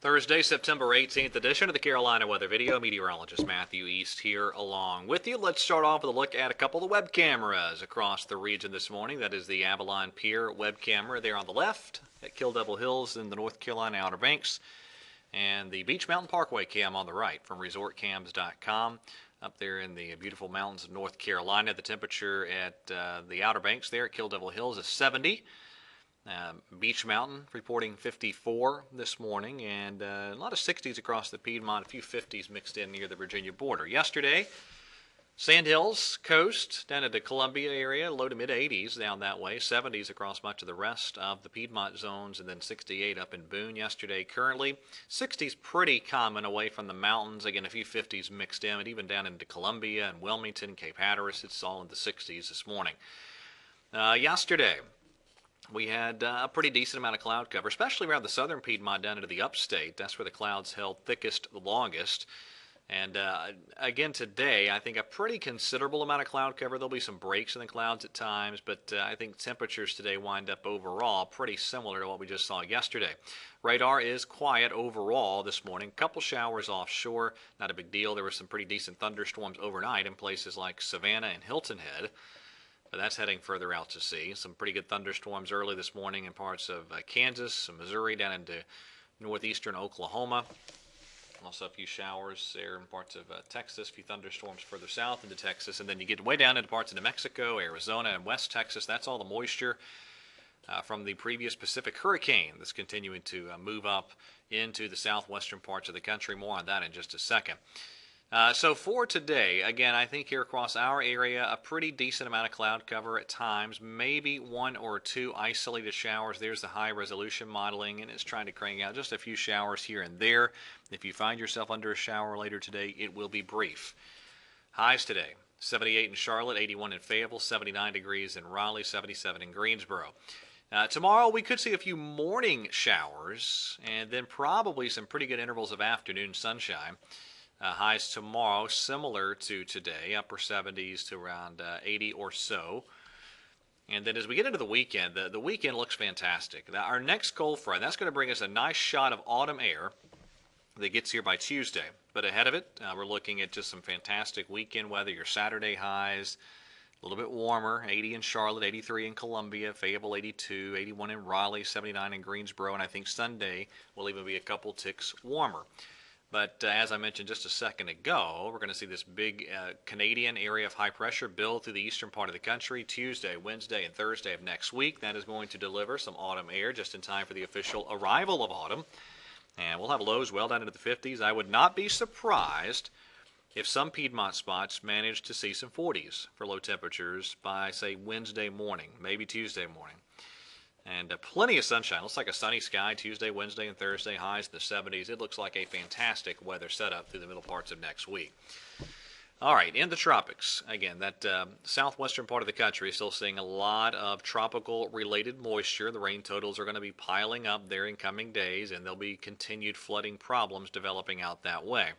Thursday, September 18th edition of the Carolina Weather Video. Meteorologist Matthew East here along with you. Let's start off with a look at a couple of web cameras across the region this morning. That is the Avalon Pier web camera there on the left at Kill Devil Hills in the North Carolina Outer Banks, and the Beach Mountain Parkway cam on the right from resortcams.com. Up there in the beautiful mountains of North Carolina, the temperature at the Outer Banks there at Kill Devil Hills is 70. Beach Mountain reporting 54 this morning, and a lot of 60s across the Piedmont, a few 50s mixed in near the Virginia border. Yesterday, Sandhills coast down at the Columbia area, low to mid 80s down that way, 70s across much of the rest of the Piedmont zones, and then 68 up in Boone yesterday. Currently, 60s pretty common away from the mountains. Again, a few 50s mixed in, and even down into Columbia and Wilmington, Cape Hatteras, it's all in the 60s this morning. Yesterday, we had a pretty decent amount of cloud cover, especially around the southern Piedmont down into the upstate. That's where the clouds held thickest the longest. And again today, I think a pretty considerable amount of cloud cover. There'll be some breaks in the clouds at times, but I think temperatures today wind up overall pretty similar to what we just saw yesterday. Radar is quiet overall this morning. Couple showers offshore, not a big deal. There were some pretty decent thunderstorms overnight in places like Savannah and Hilton Head. But that's heading further out to sea. Some pretty good thunderstorms early this morning in parts of Kansas and Missouri down into northeastern Oklahoma. Also a few showers there in parts of Texas, a few thunderstorms further south into Texas. And then you get way down into parts of New Mexico, Arizona, and West Texas. That's all the moisture from the previous Pacific hurricane that's continuing to move up into the southwestern parts of the country. More on that in just a second. So for today, again, I think here across our area, a pretty decent amount of cloud cover at times, maybe one or two isolated showers. There's the high resolution modeling, and it's trying to crank out just a few showers here and there. If you find yourself under a shower later today, it will be brief. Highs today, 78 in Charlotte, 81 in Fayetteville, 79 degrees in Raleigh, 77 in Greensboro. Tomorrow we could see a few morning showers, and then probably some pretty good intervals of afternoon sunshine. Highs tomorrow similar to today, upper 70s to around 80 or so. And then as we get into the weekend, the weekend looks fantastic. Our next cold front, that's going to bring us a nice shot of autumn air that gets here by Tuesday. But ahead of it, we're looking at just some fantastic weekend weather. Your Saturday highs, a little bit warmer, 80 in Charlotte, 83 in Columbia, Fayetteville 82, 81 in Raleigh, 79 in Greensboro, and I think Sunday will even be a couple ticks warmer. But as I mentioned just a second ago, we're going to see this big Canadian area of high pressure build through the eastern part of the country Tuesday, Wednesday, and Thursday of next week. That is going to deliver some autumn air just in time for the official arrival of autumn. And we'll have lows well down into the 50s. I would not be surprised if some Piedmont spots manage to see some 40s for low temperatures by, say, Wednesday morning, maybe Tuesday morning. And plenty of sunshine. Looks like a sunny sky Tuesday, Wednesday, and Thursday. Highs in the 70s. It looks like a fantastic weather setup through the middle parts of next week. All right, in the tropics. Again, that southwestern part of the country is still seeing a lot of tropical-related moisture. The rain totals are going to be piling up there in coming days, and there'll be continued flooding problems developing out that way.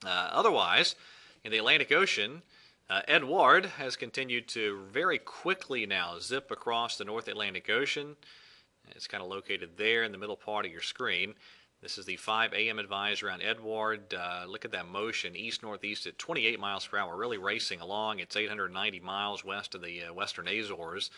Otherwise, in the Atlantic Ocean, Edward has continued to very quickly now zip across the North Atlantic Ocean. It's kind of located there in the middle part of your screen. This is the 5 a.m. advisory on Edward. Look at that motion, east-northeast at 28 miles per hour, really racing along. It's 890 miles west of the western Azores.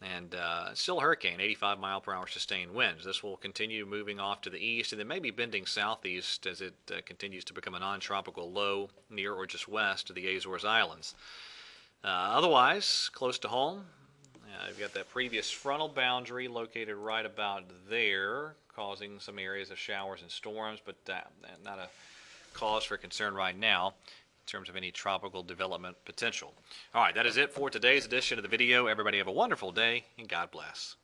And still a hurricane, 85 mile per hour sustained winds. This will continue moving off to the east and then maybe bending southeast as it continues to become a non-tropical low near or just west of the Azores Islands. Otherwise, close to home, you've got that previous frontal boundary located right about there, causing some areas of showers and storms, but not a cause for concern right now in terms of any tropical development potential. All right, that is it for today's edition of the video. Everybody have a wonderful day, and God bless.